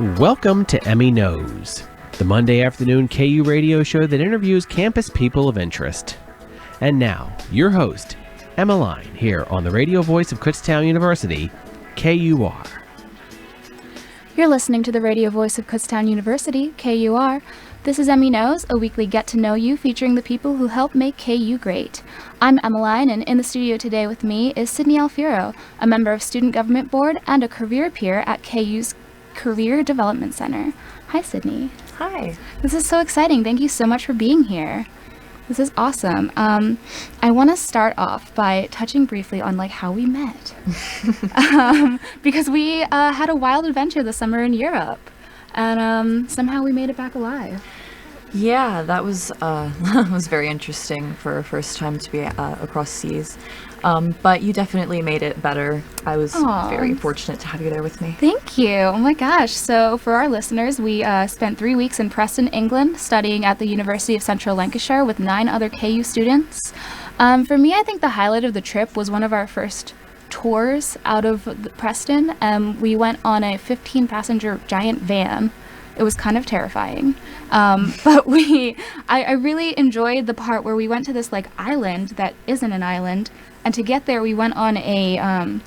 Welcome to Emmy Knows, the Monday afternoon KU radio show that interviews campus people of interest. And now, your host, Emmeline, here on the radio voice of Kutztown University, KUR. You're listening to the radio voice of Kutztown University, KUR. This is Emmy Knows, a weekly get-to-know-you featuring the people who help make KU great. I'm Emmeline, and in the studio today with me is Sydney Alfiero, a member of Student Government Board and a career peer at KU's Career Development Center. Hi, Sydney. Hi. This is so exciting. Thank you so much for being here. This is awesome. I want to start off by touching briefly on how we met, because we had a wild adventure this summer in Europe, and somehow we made it back alive. Yeah, that was was very interesting for a first time to be across seas. But you definitely made it better. I was very fortunate to have you there with me. Thank you. Oh my gosh. So for our listeners, we spent 3 weeks in Preston, England, studying at the University of Central Lancashire with 9 other KU students. For me, I think the highlight of the trip was one of our first tours out of Preston. We went on a 15-passenger giant van. It was kind of terrifying, but I really enjoyed the part where we went to this island that isn't an island, and to get there we went on a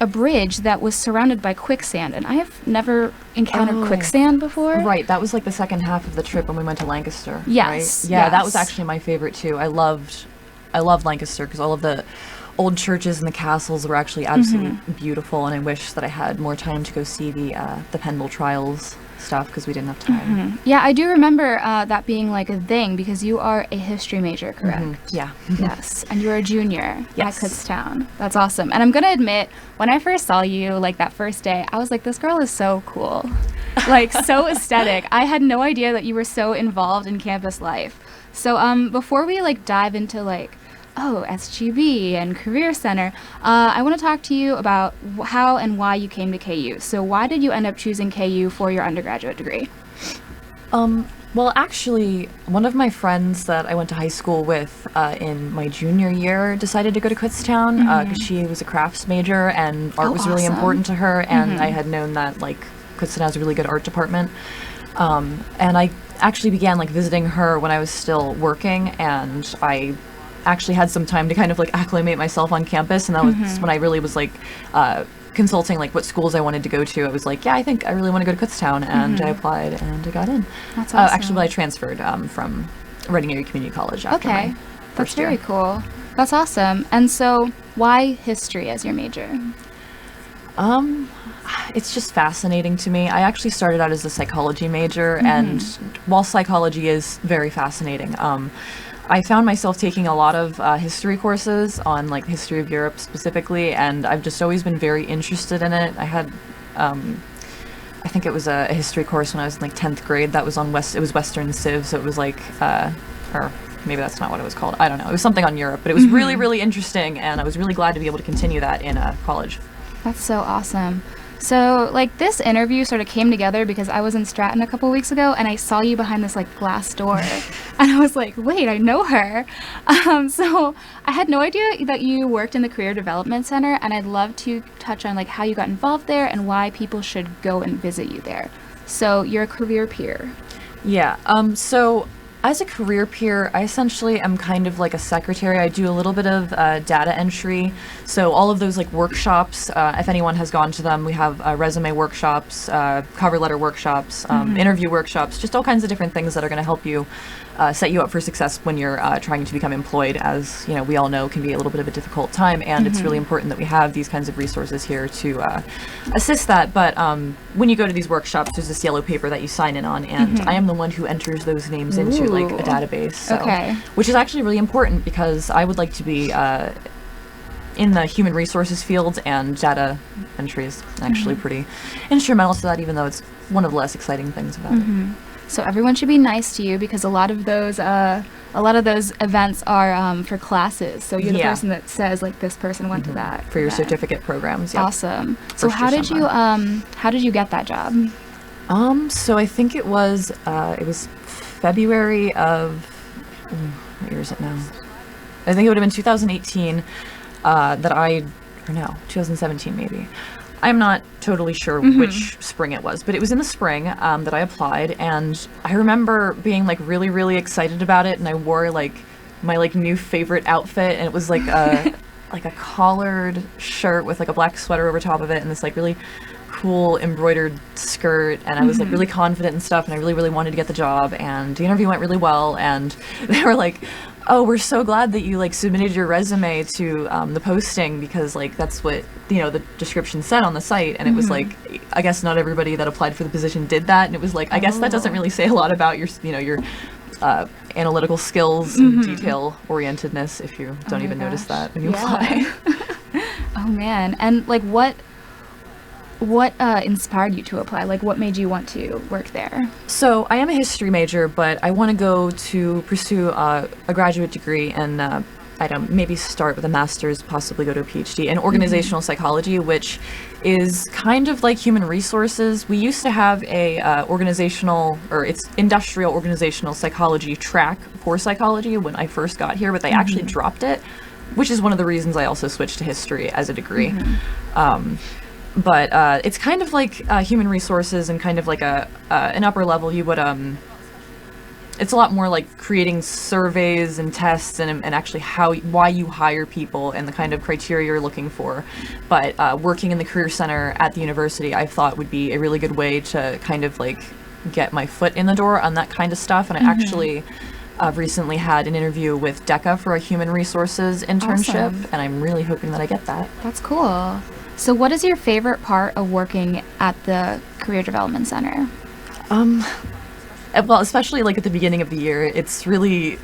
bridge that was surrounded by quicksand, and I have never encountered quicksand before. Right, that was the second half of the trip when we went to Lancaster. Yes. Right? Yeah, yes. That was actually my favorite too. I loved Lancaster because all of the old churches and the castles were actually absolutely beautiful, and I wish that I had more time to go see the Pendle trials stuff because we didn't have time. Yeah, I do remember that being a thing because you are a history major, correct? Yeah. Yes, and you're a junior Yes. at Kutztown. That's awesome. And I'm gonna admit, when I first saw you that first day, I was like, this girl is so cool, so aesthetic. I had no idea that you were so involved in campus life. So before we dive into SGB and Career Center, I want to talk to you about how and why you came to KU. So why did you end up choosing KU for your undergraduate degree? Well, actually, one of my friends that I went to high school with in my junior year decided to go to Kutztown because she was a crafts major and art was really important to her, and I had known that Kutztown has a really good art department. And I actually began visiting her when I was still working, and I actually had some time to kind of acclimate myself on campus, and that was when I really was consulting what schools I wanted to go to. I was yeah, I think I really want to go to Kutztown, and I applied and I got in. That's awesome. Actually, I transferred from Reading Area Community College after my that's first year. very cool. That's awesome. And so why history as your major? It's just fascinating to me. I actually started out as a psychology major, and while psychology is very fascinating, I found myself taking a lot of history courses on history of Europe specifically, and I've just always been very interested in it. I had, I think it was a history course when I was in 10th grade that was on it was Western Civ, so it was or maybe that's not what it was called. I don't know. It was something on Europe, but it was really, really interesting, and I was really glad to be able to continue that in college. That's so awesome. So, this interview sort of came together because I was in Stratton a couple weeks ago, and I saw you behind this, glass door, and I was like, wait, I know her. So I had no idea that you worked in the Career Development Center, and I'd love to touch on, how you got involved there and why people should go and visit you there. So you're a career peer. Yeah, so as a career peer, I essentially am kind of a secretary. I do a little bit of data entry. So all of those workshops, if anyone has gone to them, we have resume workshops, cover letter workshops, interview workshops, just all kinds of different things that are going to help you set you up for success when you're trying to become employed, as we all know can be a little bit of a difficult time, and it's really important that we have these kinds of resources here to assist that. But when you go to these workshops, there's this yellow paper that you sign in on, and I am the one who enters those names into a database, so, which is actually really important because I would like to be in the human resources field, and data entry is actually pretty instrumental to that, even though it's one of the less exciting things about it. So everyone should be nice to you because a lot of those events are for classes. So you're the person that says this person went to that for your certificate programs. Yep. Awesome. So how did you get that job? So I think it was February of what year is it now? I think it would have been 2018 2017 maybe. I'm not totally sure which spring it was, but it was in the spring that I applied, and I remember being like really, really excited about it, and I wore like my like new favorite outfit, and it was like a like a collared shirt with like a black sweater over top of it, and this like really cool embroidered skirt, and I was like really confident and stuff, and I really, really wanted to get the job, and the interview went really well, and they were like, oh, we're so glad that you like submitted your resume to the posting, because like that's what, you know, the description said on the site. And it was like, I guess not everybody that applied for the position did that, and it was like, I guess that doesn't really say a lot about your, you know, your analytical skills and detail orientedness if you don't even notice that when you apply. Oh man. And like what inspired you to apply? Like what made you want to work there? So I am a history major, but I want to go to pursue a graduate degree, and I'd maybe start with a master's, possibly go to a PhD in organizational psychology, which is kind of like human resources. We used to have a it's industrial organizational psychology track for psychology when I first got here, but they actually dropped it, which is one of the reasons I also switched to history as a degree. But it's kind of like human resources, and kind of like an upper level. You would it's a lot more like creating surveys and tests, and actually why you hire people and the kind of criteria you're looking for. But working in the career center at the university, I thought would be a really good way to kind of like get my foot in the door on that kind of stuff. And I actually recently had an interview with DECA for a human resources internship, and I'm really hoping that I get that. That's cool. So what is your favorite part of working at the Career Development Center? Well, especially like at the beginning of the year, it's really,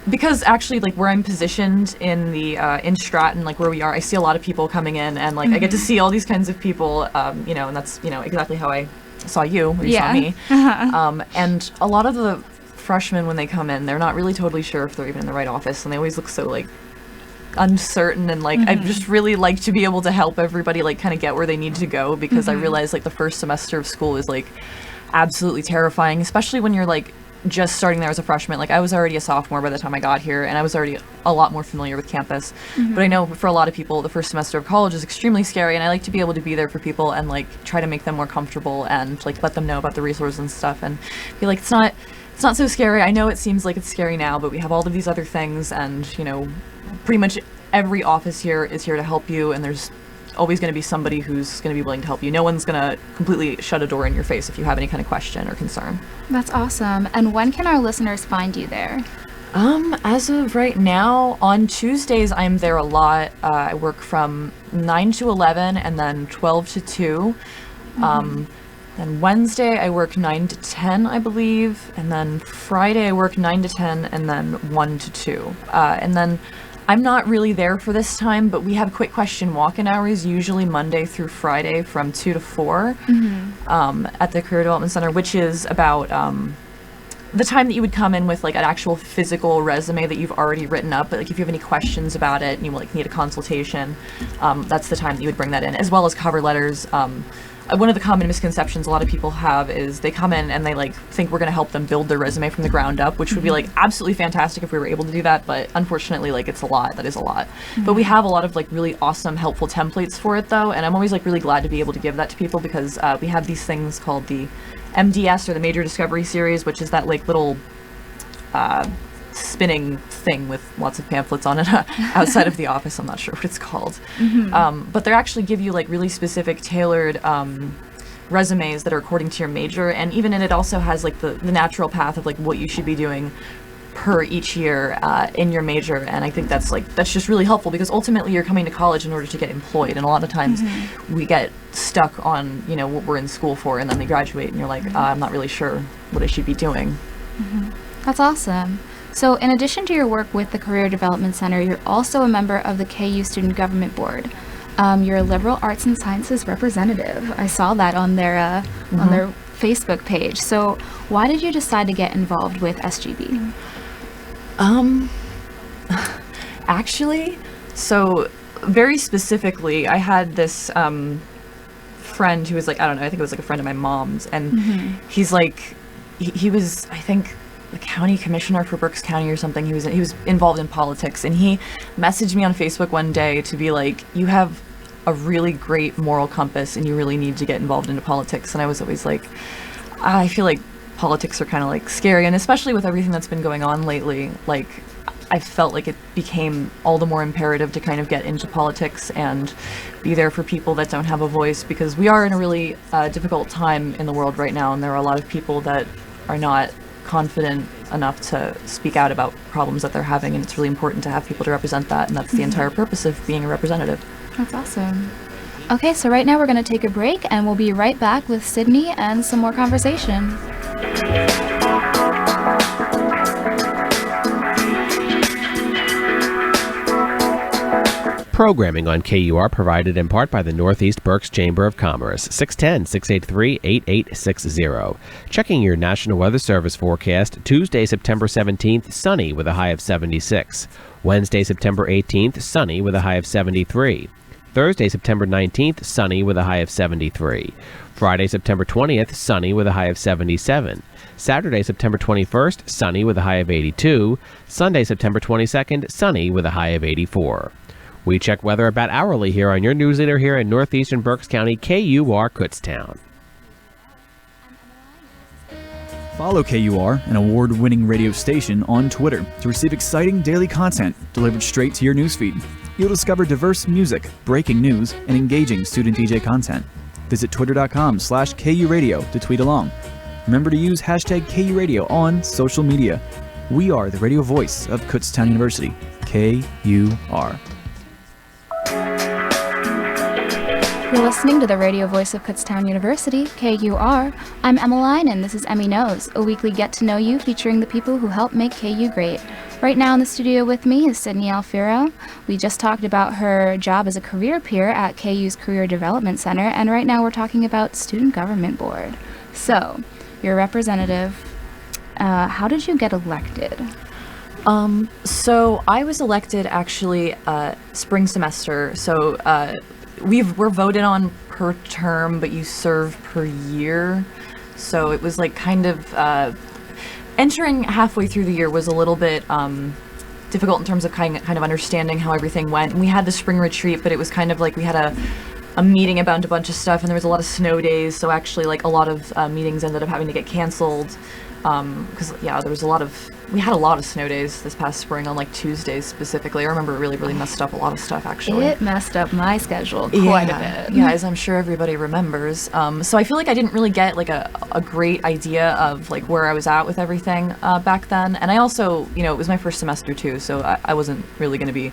because actually like where I'm positioned in the in Stratton, like where we are, I see a lot of people coming in, and like I get to see all these kinds of people, you know, and that's, you know, exactly how I saw you when you saw me. And a lot of the freshmen, when they come in, they're not really totally sure if they're even in the right office, and they always look so like uncertain, and like I just really like to be able to help everybody like kind of get where they need to go, because I realize like the first semester of school is like absolutely terrifying, especially when you're like just starting there as a freshman. Like I was already a sophomore by the time I got here, and I was already a lot more familiar with campus. But I know for a lot of people, the first semester of college is extremely scary, and I like to be able to be there for people and like try to make them more comfortable, and like let them know about the resources and stuff, and be like, it's not so scary. I know it seems like it's scary now, but we have all of these other things, and you know, pretty much every office here is here to help you, and there's always going to be somebody who's going to be willing to help you. No one's going to completely shut a door in your face if you have any kind of question or concern. That's awesome. And when can our listeners find you there? As of right now, on Tuesdays, I'm there a lot. I work from 9 to 11 and then 12 to 2. Then Wednesday, I work 9 to 10, I believe. And then Friday, I work 9 to 10 and then 1 to 2. And then I'm not really there for this time, but we have quick question walk-in hours, usually Monday through Friday from 2 to 4 at the Career Development Center, which is about the time that you would come in with like an actual physical resume that you've already written up. But like if you have any questions about it and you like need a consultation, that's the time that you would bring that in, as well as cover letters. One of the common misconceptions a lot of people have is they come in and they like think we're going to help them build their resume from the ground up, which would be like absolutely fantastic if we were able to do that, but unfortunately like it's a lot. That is a lot. But we have a lot of like really awesome helpful templates for it though, and I'm always like really glad to be able to give that to people, because we have these things called the MDS, or the Major Discovery Series, which is that like little spinning thing with lots of pamphlets on it outside of the office. I'm not sure what it's called. But they actually give you like really specific tailored resumes that are according to your major, and even in it also has like the natural path of like what you should be doing per each year in your major. And I think that's just really helpful, because ultimately you're coming to college in order to get employed, and a lot of times we get stuck on, you know, what we're in school for, and then we graduate and you're like, I'm not really sure what I should be doing. That's awesome. So in addition to your work with the Career Development Center, you're also a member of the KU Student Government Board. You're a liberal arts and sciences representative. I saw that on their Facebook page. So why did you decide to get involved with SGB? Actually, so very specifically, I had this friend who was like, I don't know, I think it was like a friend of my mom's, and he's like, he was, I think, the county commissioner for Berks County or something. He was involved in politics, and he messaged me on Facebook one day to be like, you have a really great moral compass, and you really need to get involved into politics. And I was always like, I feel like politics are kind of like scary, and especially with everything that's been going on lately, like I felt like it became all the more imperative to kind of get into politics and be there for people that don't have a voice, because we are in a really difficult time in the world right now, and there are a lot of people that are not confident enough to speak out about problems that they're having, and it's really important to have people to represent that, and that's the entire purpose of being a representative. That's awesome. Okay, so right now we're going to take a break, and we'll be right back with Sydney and some more conversation. Programming on KUR provided in part by the Northeast Berks Chamber of Commerce, 610-683-8860. Checking your National Weather Service forecast, Tuesday, September 17th, sunny with a high of 76. Wednesday, September 18th, sunny with a high of 73. Thursday, September 19th, sunny with a high of 73. Friday, September 20th, sunny with a high of 77. Saturday, September 21st, sunny with a high of 82. Sunday, September 22nd, sunny with a high of 84. We check weather about hourly here on your news leader here in northeastern Berks County, KUR Kutztown. Follow KUR, an award-winning radio station, on Twitter to receive exciting daily content delivered straight to your newsfeed. You'll discover diverse music, breaking news, and engaging student DJ content. Visit twitter.com/KU Radio to tweet along. Remember to use hashtag KU Radio on social media. We are the radio voice of Kutztown University, KUR. You're listening to the radio voice of Kutztown University, KUR. I'm Emmeline, and this is Emmy Knows, a weekly get-to-know-you featuring the people who help make KU great. Right now in the studio with me is Sydney Alfiero. We just talked about her job as a career peer at KU's Career Development Center, and right now we're talking about Student Government Board. So, you're a representative. How did you get elected? So I was elected actually spring semester. So we're voted on per term, but you serve per year. So it was like kind of entering halfway through the year was a little bit difficult in terms of kind of understanding how everything went. And we had the spring retreat, but it was kind of like we had a meeting about a bunch of stuff, and there was a lot of snow days. So actually, like a lot of meetings ended up having to get canceled. Because we had a lot of snow days this past spring on like Tuesdays specifically. I remember it really messed up a lot of stuff actually. It messed up my schedule quite a bit. Yeah, as I'm sure everybody remembers. So I feel like I didn't really get like a great idea of like where I was at with everything back then. And I also, it was my first semester too, so I wasn't really going to be...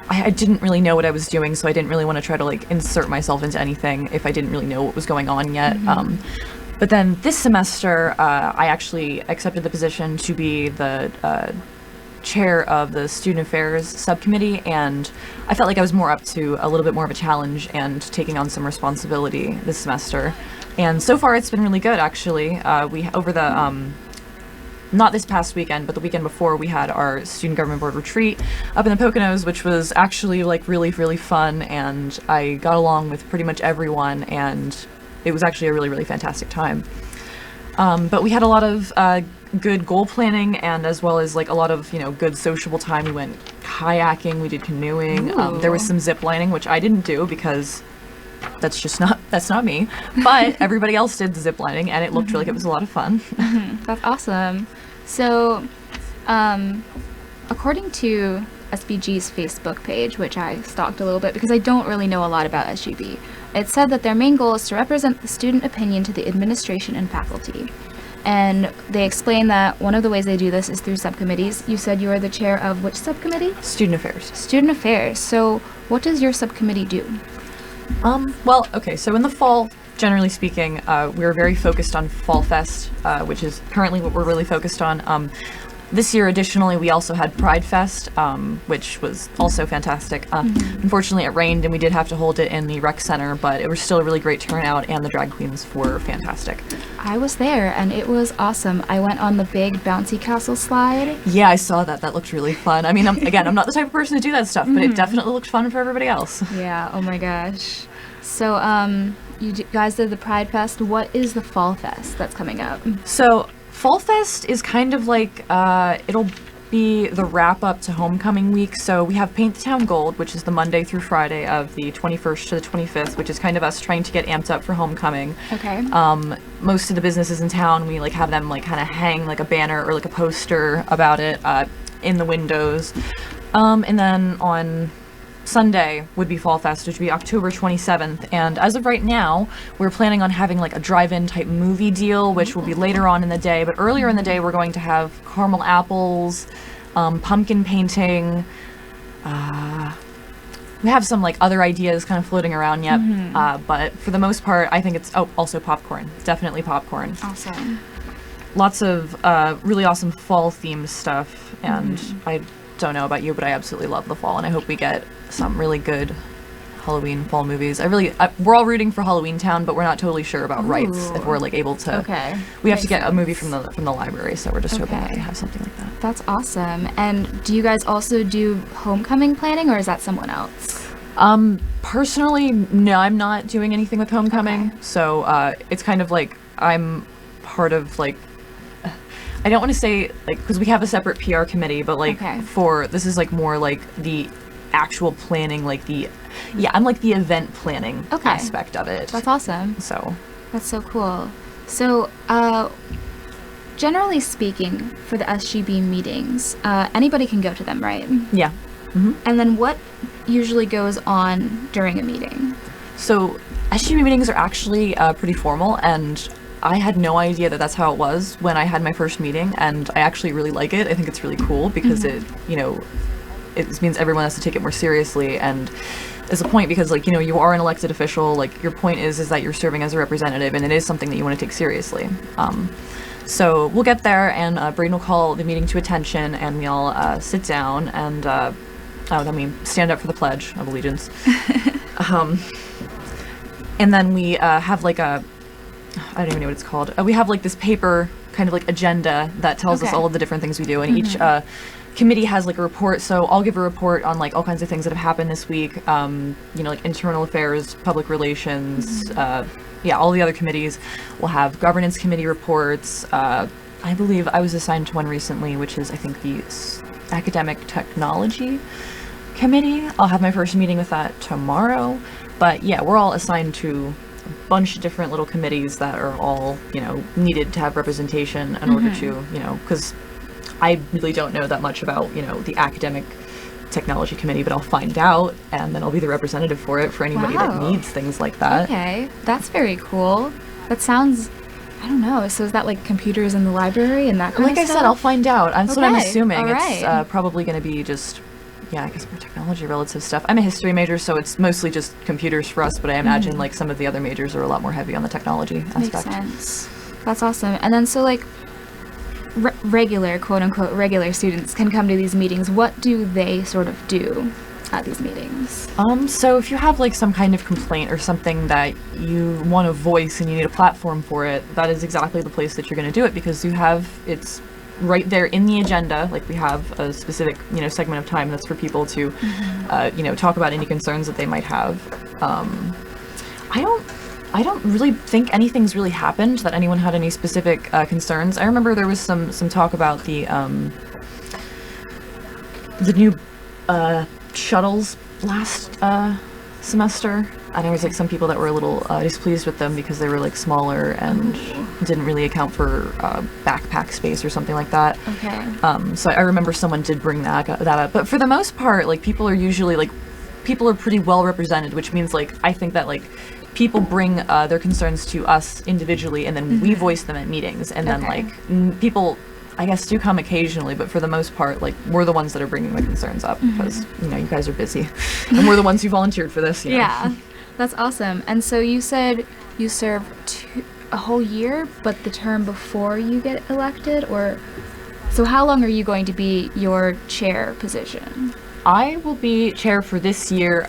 I didn't really know what I was doing, so I didn't really want to try to like insert myself into anything if I didn't really know what was going on yet. But then this semester, I actually accepted the position to be the chair of the Student Affairs Subcommittee, and I felt like I was more up to a little bit more of a challenge and taking on some responsibility this semester. And so far, it's been really good, actually. Over the, not this past weekend, but the weekend before, we had our Student Government Board retreat up in the Poconos, which was actually like really fun, and I got along with pretty much everyone, and it was actually a really fantastic time. But we had a lot of good goal planning, and as well as like a lot of good sociable time. We went kayaking, we did canoeing. There was some zip lining, which I didn't do because that's not me. But everybody else did the zip lining, and it looked like it was a lot of fun. That's awesome. So, according to SBG's Facebook page, which I stalked a little bit because I don't really know a lot about SGB, it said that their main goal is to represent the student opinion to the administration and faculty. And they explain that one of the ways they do this is through subcommittees. You said you are the chair of which subcommittee? Student Affairs. Student Affairs. So what does your subcommittee do? Well, okay, so in the fall, generally speaking, we're very focused on Fall Fest, which is currently what we're really focused on. This year, additionally, we also had Pride Fest, which was also fantastic. Unfortunately, it rained, and we did have to hold it in the rec center, but it was still a really great turnout, and the drag queens were fantastic. I was there, and it was awesome. I went on the big bouncy castle slide. Yeah, I saw that. That looked really fun. I mean, I'm not the type of person to do that stuff, but it definitely looked fun for everybody else. Yeah, oh my gosh. So, you guys did the Pride Fest. What is the Fall Fest that's coming up? So, Fall Fest is kind of like, be the wrap up to homecoming week. So we have Paint the Town Gold, which is the Monday through Friday of the 21st to the 25th, which is kind of us trying to get amped up for homecoming. Okay. Most of the businesses in town, we like have them like kind of hang like a banner or like a poster about it in the windows. And then on Sunday would be Fall Fest, which would be October 27th. And as of right now, we're planning on having like a drive-in type movie deal, which will be later on in the day. But earlier in the day, we're going to have caramel apples, pumpkin painting. We have some like other ideas kind of floating around yet. But for the most part, I think it's also popcorn. Definitely popcorn. Awesome. Lots of really awesome fall themed stuff. And I don't know about you, but I absolutely love the fall, and I hope we get some really good Halloween fall movies. We're all rooting for Halloween Town, but we're not totally sure about rights if we're like able to. Okay. We have to get a movie from the library, so we're just hoping that they have something like that. That's awesome. And do you guys also do homecoming planning, or is that someone else? Personally, no, I'm not doing anything with homecoming. Okay. So it's kind of like I'm part of like. I don't want to say like because we have a separate PR committee, but like for this is like more like the actual planning, like I'm like the event planning aspect of it. That's awesome. So that's so cool. So generally speaking, for the SGB meetings, anybody can go to them, right? Yeah. Mm-hmm. And then what usually goes on during a meeting? So SGB meetings are actually pretty formal, and I had no idea that that's how it was when I had my first meeting, and I actually really like it. I think it's really cool because it means everyone has to take it more seriously, and is a point because like, you are an elected official, like your point is that you're serving as a representative, and it is something that you want to take seriously. So we'll get there, and Braden will call the meeting to attention, and we all sit down and then we stand up for the Pledge of Allegiance. And then we have like I don't even know what it's called. We have like this paper kind of like agenda that tells us all of the different things we do, and each committee has like a report. So I'll give a report on like all kinds of things that have happened this week. Like internal affairs, public relations. All the other committees will have governance committee reports. I believe I was assigned to one recently, which is I think the academic technology committee. I'll have my first meeting with that tomorrow. But yeah, we're all assigned to bunch of different little committees that are all, needed to have representation in order to, because I really don't know that much about, the academic technology committee, but I'll find out, and then I'll be the representative for it for anybody that needs things like that. Okay, that's very cool. That sounds, I don't know, so is that like computers in the library and that kind of stuff? Like I said, I'll find out. That's what I'm assuming. All right. It's probably going to be just, I guess more technology relative stuff. I'm a history major, so it's mostly just computers for us, but I imagine like some of the other majors are a lot more heavy on the technology aspect. Makes sense. That's awesome. And then so like regular, quote unquote, regular students can come to these meetings. What do they sort of do at these meetings? So if you have like some kind of complaint or something that you want to voice and you need a platform for it, that is exactly the place that you're going to do it, because it's right there in the agenda. Like we have a specific, segment of time that's for people to, talk about any concerns that they might have. I don't really think anything's really happened that anyone had any specific concerns. I remember there was some talk about the new shuttles last semester. And there was like some people that were a little displeased with them because they were like smaller and didn't really account for backpack space or something like that. Okay. So I remember someone did bring that up. But for the most part, like people are pretty well represented, which means like I think that like people bring their concerns to us individually, and then we voice them at meetings, and then like people, I guess, do come occasionally, but for the most part, like we're the ones that are bringing the concerns up because you guys are busy, and we're the ones who volunteered for this. Yeah, that's awesome. And so you said you serve a whole year, but the term before you get elected, or so how long are you going to be your chair position? I will be chair for this year.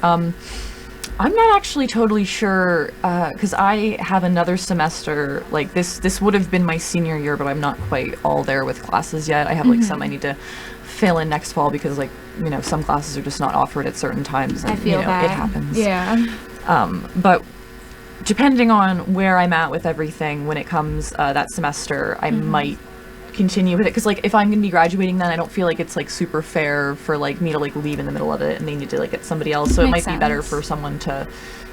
I'm not actually totally sure, because I have another semester, like this would have been my senior year, but I'm not quite all there with classes yet. I have like some I need to fill in next fall because like, some classes are just not offered at certain times, and I feel that. It happens. Yeah. But depending on where I'm at with everything when it comes that semester, I might continue with it, because like if I'm gonna be graduating then, I don't feel like it's like super fair for like me to like leave in the middle of it and they need to like get somebody else. So it might be better for someone to,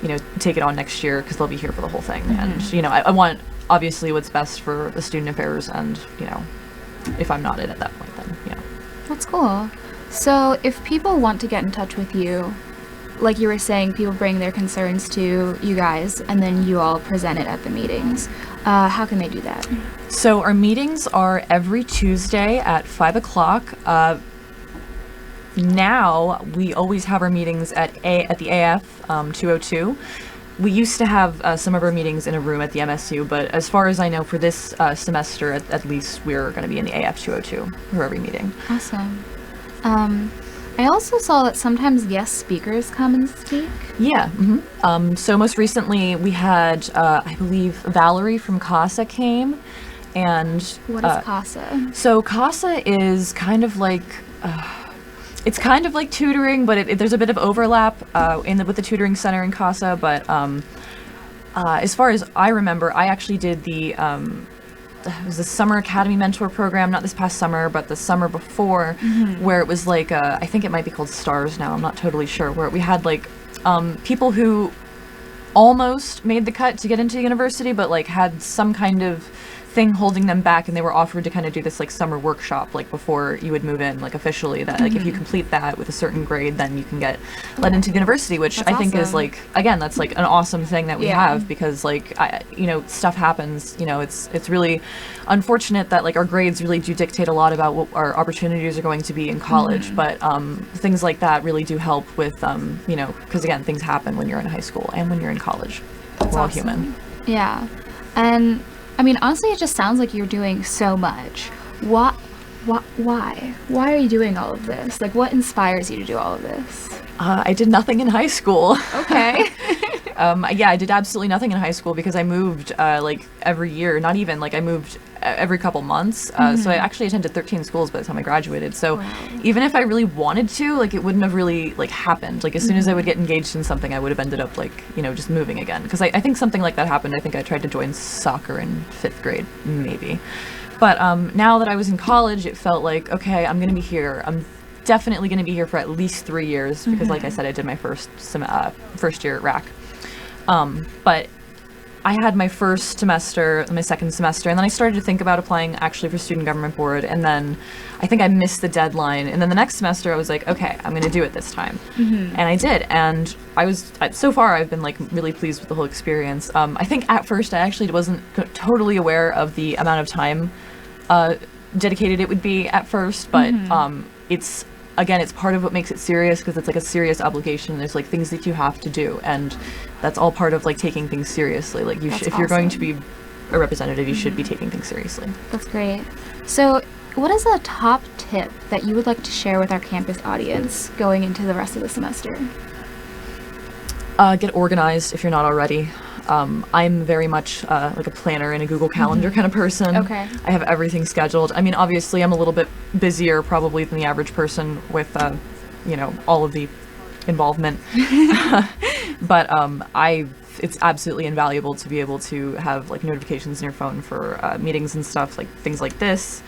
you know, take it on next year because they'll be here for the whole thing. And you know, I want obviously what's best for the student affairs, and you know, if I'm not in at that point, then you know. That's cool. So if people want to get in touch with you, like you were saying, people bring their concerns to you guys and then you all present it at the meetings. How can they do that? So our meetings are every Tuesday at 5 o'clock. Now we always have our meetings at the AF 202. We used to have some of our meetings in a room at the MSU, but as far as I know, for this semester, at least, we're going to be in the AF 202 for every meeting. Awesome. I also saw that sometimes guest speakers come and speak. Yeah. So most recently, we had, I believe, Valerie from CASA came, and what is CASA? So CASA is kind of like. It's kind of like tutoring, but there's a bit of overlap with the tutoring center in CASA. But as far as I remember, I actually did it was the Summer Academy Mentor Program, not this past summer, but the summer before, where it was like, I think it might be called STARS now, I'm not totally sure, where we had like people who almost made the cut to get into university, but like had some kind of thing holding them back, and they were offered to kind of do this like summer workshop like before you would move in, like officially, that like if you complete that with a certain grade, then you can get let into university, which I think is like, again, that's like an awesome thing that we have, because like you know, stuff happens, you know, it's really unfortunate that like our grades really do dictate a lot about what our opportunities are going to be in college, but things like that really do help with you know, because again, things happen when you're in high school and when you're in college. We're all human. Yeah. And I mean, honestly, it just sounds like you're doing so much. Why? Why are you doing all of this? Like, what inspires you to do all of this? I did nothing in high school. Okay. Yeah, I did absolutely nothing in high school because I moved like every year. Not even, like I moved every couple months. So I actually attended 13 schools by the time I graduated. So even if I really wanted to, like, it wouldn't have really like happened. Like as soon as I would get engaged in something, I would have ended up like, you know, just moving again. Because I think something like that happened. I think I tried to join soccer in 5th grade, maybe. But now that I was in college, it felt like, okay, I'm going to be here. I'm definitely going to be here for at least 3 years because, like I said, I did my first year at RAC. But I had my first semester, my second semester, and then I started to think about applying actually for Student Government Board, and then I think I missed the deadline, and then the next semester I was like, okay, I'm going to do it this time. And I did, and so far I've been like really pleased with the whole experience. I think at first I actually wasn't totally aware of the amount of time dedicated it would be at first, but it's part of what makes it serious, because it's like a serious obligation. There's like things that you have to do, and that's all part of like taking things seriously. Like if you're going to be a representative, you should be taking things seriously. That's great. So what is a top tip that you would like to share with our campus audience going into the rest of the semester? Get organized if you're not already. I'm very much like a planner and a Google Calendar kind of person. Okay. I have everything scheduled. I mean, obviously, I'm a little bit busier probably than the average person with, you know, all of the involvement. But it's absolutely invaluable to be able to have like notifications in your phone for meetings and stuff, like things like this.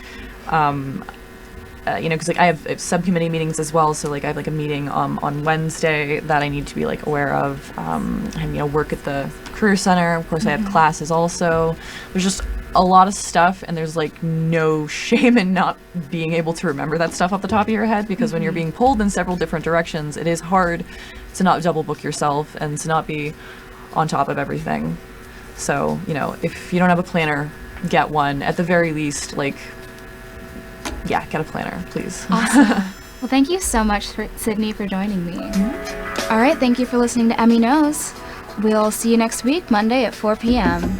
You know, because like I have subcommittee meetings as well, so like I have like a meeting on Wednesday that I need to be like aware of, and you know, work at the Career Center. Of course, I have classes also. There's just a lot of stuff, and there's like no shame in not being able to remember that stuff off the top of your head, because when you're being pulled in several different directions, it is hard to not double book yourself and to not be on top of everything. So, you know, if you don't have a planner, get one. At the very least, like, yeah, get a planner, please. Awesome. Well, thank you so much, Sydney, for joining me. All right, thank you for listening to Emmy Knows. We'll see you next week, Monday at 4 p.m.